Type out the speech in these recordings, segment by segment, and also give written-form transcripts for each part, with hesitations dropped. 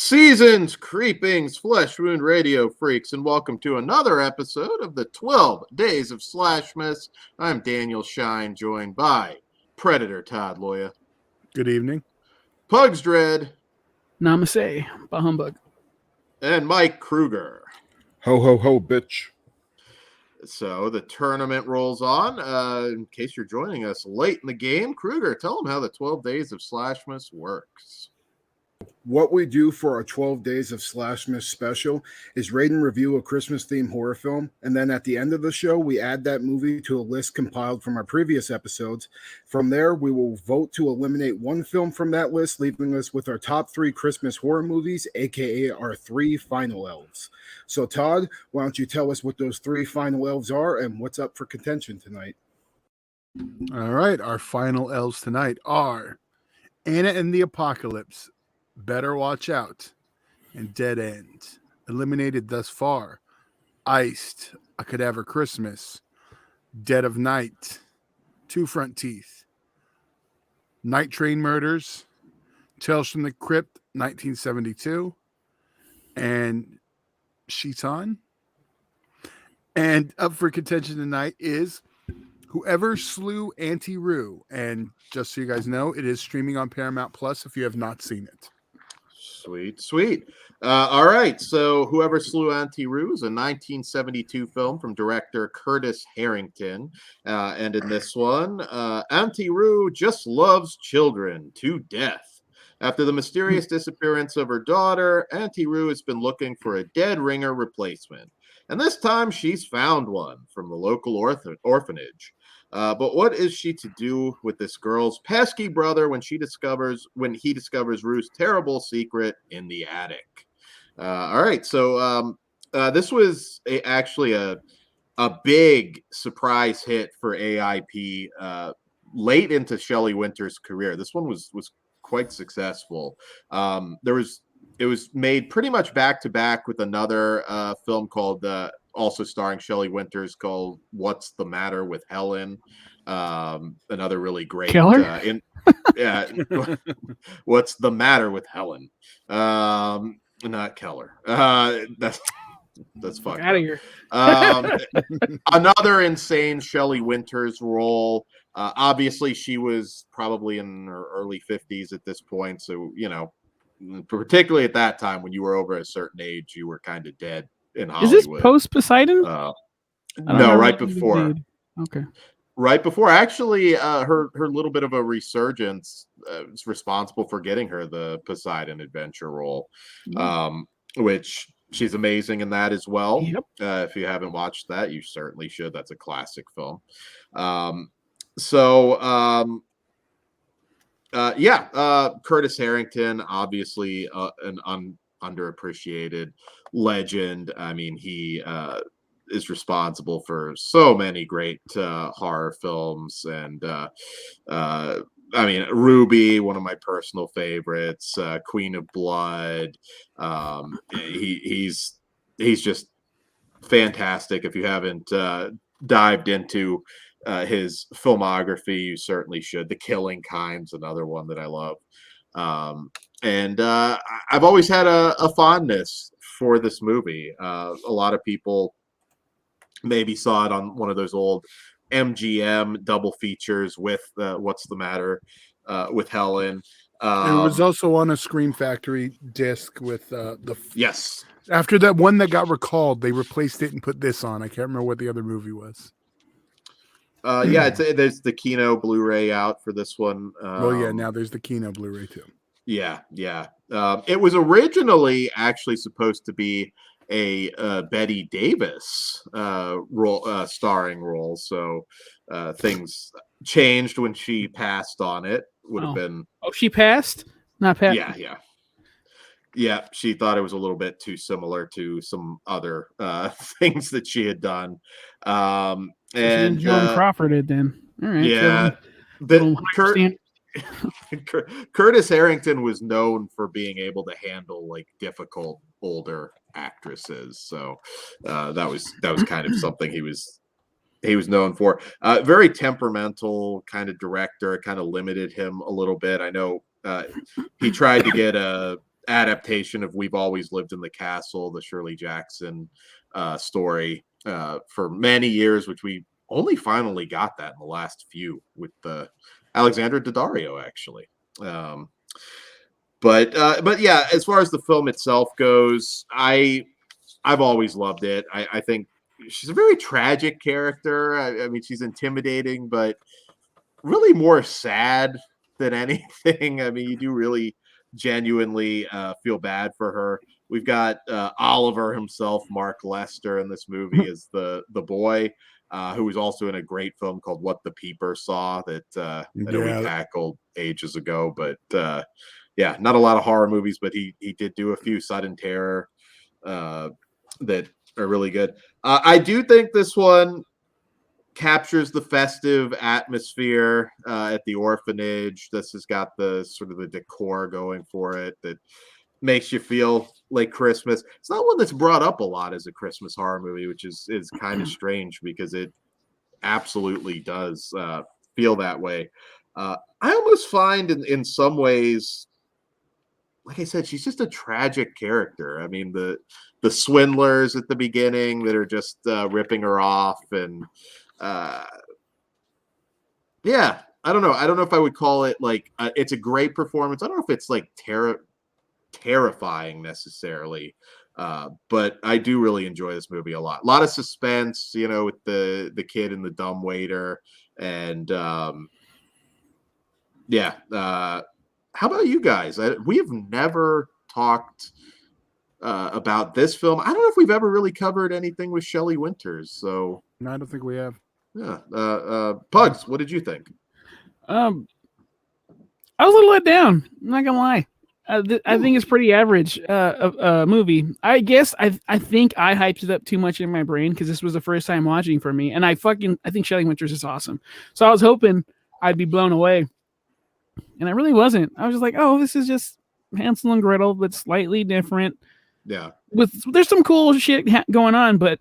Seasons, creepings, flesh wound radio freaks, and welcome to another episode of the 12 Days of SLASHmas. I'm Daniel Shine, joined by Predator Todd Loya, Good evening. Pugs Dread, Namaste, bah humbug. and Mike Kruger. Ho, ho, ho, bitch. So the tournament rolls on. In case you're joining us late in the game, Kruger, tell them how the 12 Days of SLASHmas works. What we do for our 12 Days of SLASHmas special is rate and review a Christmas-themed horror film, and then at the end of the show, we add that movie to a list compiled from our previous episodes. From there, we will vote to eliminate one film from that list, leaving us with our top 3 Christmas horror movies, aka our 3 final elves. So, Todd, why don't you tell us what those 3 final elves are and what's up for contention tonight? All right, our final elves tonight are Anna and the Apocalypse, Better Watch Out, and Dead End. Eliminated thus far: Iced, A Cadaver Christmas, Dead of Night, Two Front Teeth, Night Train Murders, Tales from the Crypt, 1972, and Sheetan. And up for contention tonight is Whoever Slew Auntie Roo. And just so you guys know, it is streaming on Paramount Plus if you have not seen it. Sweet, sweet. All right, so Whoever Slew Auntie Roo is a 1972 film from director Curtis Harrington. And in this one, Auntie Roo just loves children to death. After the mysterious disappearance of her daughter, Auntie Roo has been looking for a dead ringer replacement. And this time she's found one from the local orphanage. But what is she to do with this girl's pesky brother when he discovers Rue's terrible secret in the attic? All right, so this was actually a big surprise hit for AIP late into Shelley Winters' career. This one was quite successful. It was made pretty much back to back with another film called also starring Shelley Winters called What's the Matter with Helen? Another really great Keller? What's the Matter with Helen? Not Keller. That's fucked Out up. of here. Another insane Shelley Winters role. Obviously, she was probably in her early 50s at this point, so particularly at that time when you were over a certain age, you were kind of dead in Hollywood. Is this post Poseidon? No, right before. Okay. Right before, actually, her little bit of a resurgence is responsible for getting her the Poseidon Adventure role, which she's amazing in that as well. Yep. If you haven't watched that, you certainly should. That's a classic film. Curtis Harrington, obviously an underappreciated legend. I mean, he is responsible for so many great horror films, and Ruby, one of my personal favorites, Queen of Blood. He's just fantastic. If you haven't dived into his filmography, you certainly should. The Killing Kind's another one that I love. And I've always had a fondness for this movie. A lot of people maybe saw it on one of those old MGM double features with What's the Matter with Helen. It was also on a Scream Factory disc with yes. After that one that got recalled, they replaced it and put this on. I can't remember what the other movie was. There's the Kino Blu-ray out for this one. Now there's the Kino Blu-ray too. Yeah. It was originally actually supposed to be a Betty Davis starring role, so things changed when she passed on it. Would have been. Oh, she passed? Not passed. Yeah. She thought it was a little bit too similar to some other things that she had done. And Joan Crawford did then. All right. Yeah. Curtis Harrington was known for being able to handle like difficult older actresses, so that was kind of something he was known for. Very temperamental kind of director. It kind of limited him a little bit. I know he tried to get a adaptation of We've Always Lived in the Castle, the Shirley Jackson story for many years, which we only finally got that in the last few with Alexandra Daddario, actually. But yeah, as far as the film itself goes, I've always loved it. I think she's a very tragic character. I mean, she's intimidating, but really more sad than anything. I mean, you do really genuinely feel bad for her. We've got Oliver himself, Mark Lester, in this movie as the boy, who was also in a great film called What the Peeper Saw that we tackled ages ago. But yeah, not a lot of horror movies, but he did do a few sudden terror that are really good. I do think this one captures the festive atmosphere at the orphanage. This has got the sort of the decor going for it that makes you feel like Christmas. It's not one that's brought up a lot as a Christmas horror movie, which is kind of strange because it absolutely does feel that way. I almost find in some ways, like I said, she's just a tragic character. I mean, the swindlers at the beginning that are just ripping her off, and yeah, I don't know. I don't know if I would call it like it's a great performance. I don't know if it's like terrifying necessarily, but I do really enjoy this movie a lot. A lot of suspense, you know, with the kid and the dumbwaiter, and yeah. How about you guys? We have never talked about this film. I don't know if we've ever really covered anything with Shelley Winters. So No, I don't think we have. yeah, Pugs, what did you think? I was a little let down. I'm not gonna lie. I think it's pretty average movie. I guess I think I hyped it up too much in my brain because this was the first time watching for me, and I think Shelley Winters is awesome. So I was hoping I'd be blown away, and I really wasn't. I was just like, oh, this is just Hansel and Gretel, but slightly different. Yeah, there's some cool shit going on, but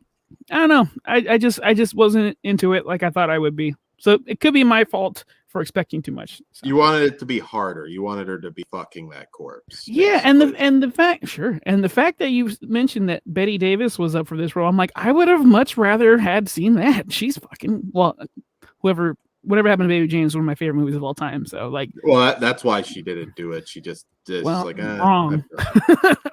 I don't know. I just wasn't into it like I thought I would be. So it could be my fault for expecting too much. So. You wanted it to be harder. You wanted her to be fucking that corpse. Yeah, basically. and the fact that you mentioned that Betty Davis was up for this role, I'm like, I would have much rather had seen that. She's fucking whatever happened to Baby Jane is one of my favorite movies of all time. So like, well, that's why she didn't do it. She just like wrong,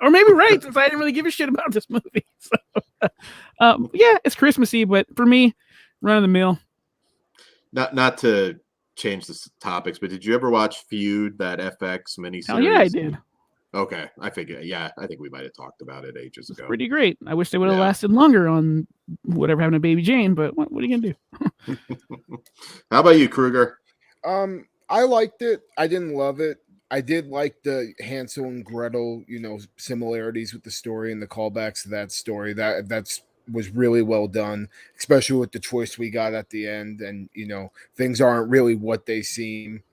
or maybe right, since I didn't really give a shit about this movie. So, yeah, it's Christmassy, but for me, run of the mill. Not to change the topics, but did you ever watch Feud, that FX miniseries? Hell yeah, I did. Okay, I figure. Yeah, I think we might have talked about it ages ago. Pretty great. I wish they would have lasted longer on whatever happened to Baby Jane, but what are you gonna do? How about you, Kruger? I liked it. I didn't love it. I did like the Hansel and Gretel, similarities with the story and the callbacks to that story. That's was really well done, especially with the twist we got at the end, and things aren't really what they seem.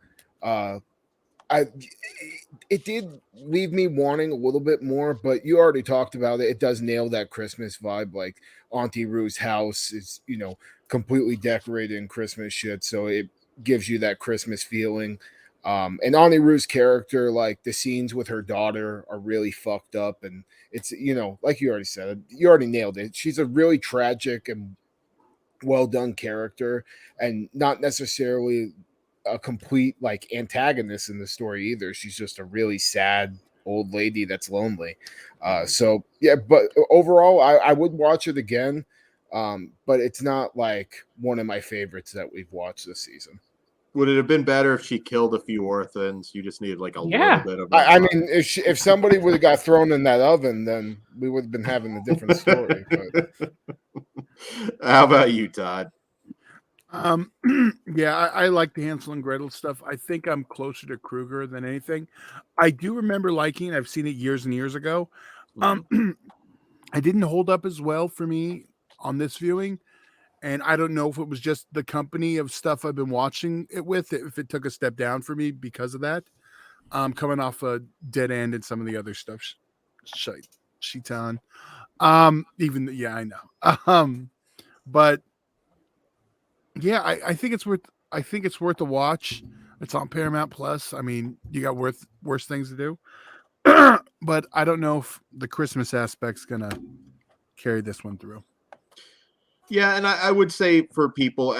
It did leave me wanting a little bit more, but you already talked about it. It does nail that Christmas vibe. Like Auntie Roo's house is, completely decorated in Christmas shit, so it gives you that Christmas feeling. And Auntie Roo's character, like the scenes with her daughter are really fucked up, and it's like you already said, you already nailed it. She's a really tragic and well done character, and not necessarily a complete like antagonist in the story either. She's just a really sad old lady that's lonely. So yeah, but overall, I would watch it again, but it's not like one of my favorites that we've watched this season. Would it have been better if she killed a few orphans? You just needed like a little bit of. I mean, if somebody would have got thrown in that oven, then we would have been having a different story. But. How about you, Todd? Yeah, I like the Hansel and Gretel stuff. I think I'm closer to Kruger than anything. I do remember liking it. I've seen it years and years ago. I didn't hold up as well for me on this viewing. And I don't know if it was just the company of stuff I've been watching it with, if it took a step down for me because of that. Coming off a Dead End and some of the other stuff she's on. I know. But yeah, I think it's worth a watch. It's on Paramount Plus. I mean, you got worse things to do. but I don't know if the Christmas aspect's gonna carry this one through. Yeah, and I would say for people,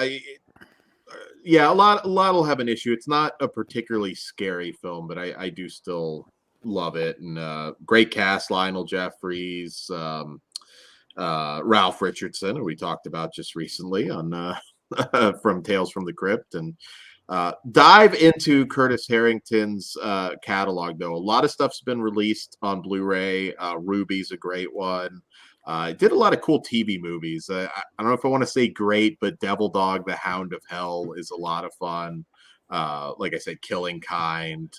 yeah, a lot will have an issue. It's not a particularly scary film, but I do still love it. And great cast: Lionel Jeffries, Ralph Richardson, who we talked about just recently on from Tales from the Crypt, and dive into Curtis Harrington's catalog. Though a lot of stuff's been released on Blu-ray. Ruby's a great one. Did a lot of cool TV movies. I don't know if I want to say great, but Devil Dog, The Hound of Hell is a lot of fun. Like I said, Killing Kind.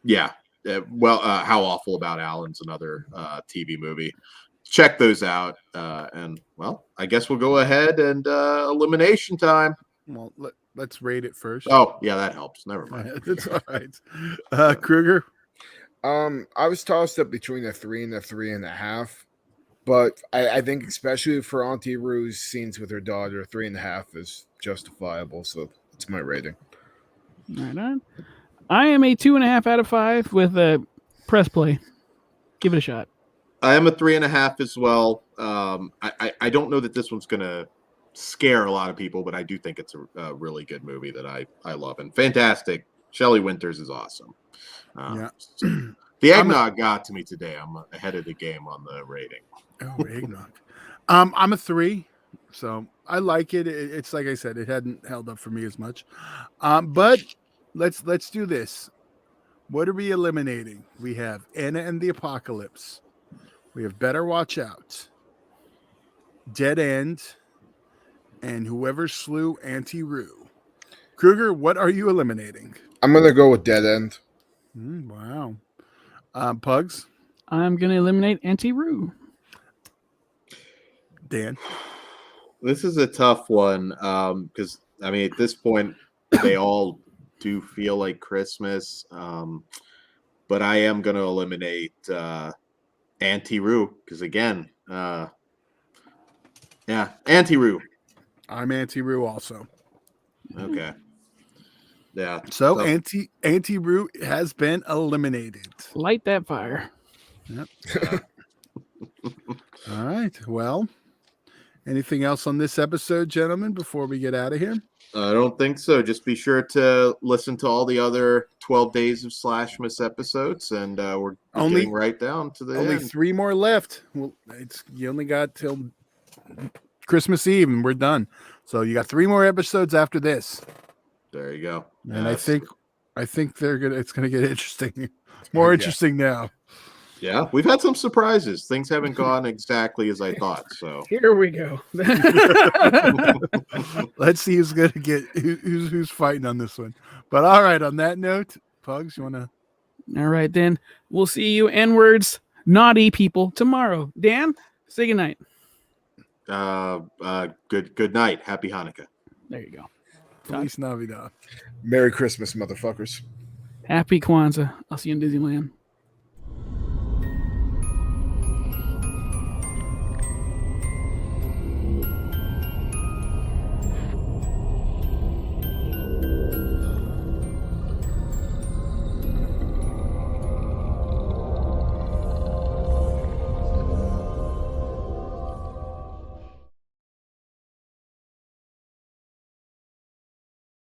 Yeah. How Awful About Alan's another TV movie. Check those out. And, well, I guess we'll go ahead and elimination time. Well, let's rate it first. Oh, yeah, that helps. Never mind. That's all right. Kruger? I was tossed up between a 3 and a 3.5. But I think especially for Auntie Roo's scenes with her daughter, 3.5 is justifiable. So it's my rating. Right on. I am a 2.5 out of 5 with a press play. Give it a shot. I am a 3.5 as well. I don't know that this one's going to scare a lot of people, but I do think it's a really good movie that I love. And fantastic. Shelley Winters is awesome. Yeah. The eggnog got to me today. I'm ahead of the game on the rating. Oh, eggnog. I'm a 3, so I like it. It's like I said, it hadn't held up for me as much. But let's do this. What are we eliminating? We have Anna and the Apocalypse. We have Better Watch Out, Dead End, and Whoever Slew Auntie Roo. Kruger, what are you eliminating? I'm gonna go with Dead End. Wow. Pugs? I'm going to eliminate Auntie Roo. Dan? This is a tough one because, I mean, at this point, they all do feel like Christmas. But I am going to eliminate Auntie Roo because, again, Auntie Roo. I'm Auntie Roo also. Okay. Yeah. So Auntie Roo has been eliminated. Light that fire. Yep. All right. Well, anything else on this episode, gentlemen, before we get out of here? I don't think so. Just be sure to listen to all the other 12 Days of SLASHmas episodes, and we're getting right down to the end. 3 more left. Well, you only got till Christmas Eve, and we're done. So you got 3 more episodes after this. There you go. And yes. I think it's gonna get interesting. More interesting now. Yeah, we've had some surprises. Things haven't gone exactly as I thought. So here we go. Let's see who's gonna get who's fighting on this one. But all right, on that note, Pugs, you wanna? All right, then we'll see you N-words, naughty people tomorrow. Dan, say goodnight. Good night. Happy Hanukkah. There you go. Feliz Navidad. Merry Christmas, motherfuckers. Happy Kwanzaa. I'll see you in Disneyland.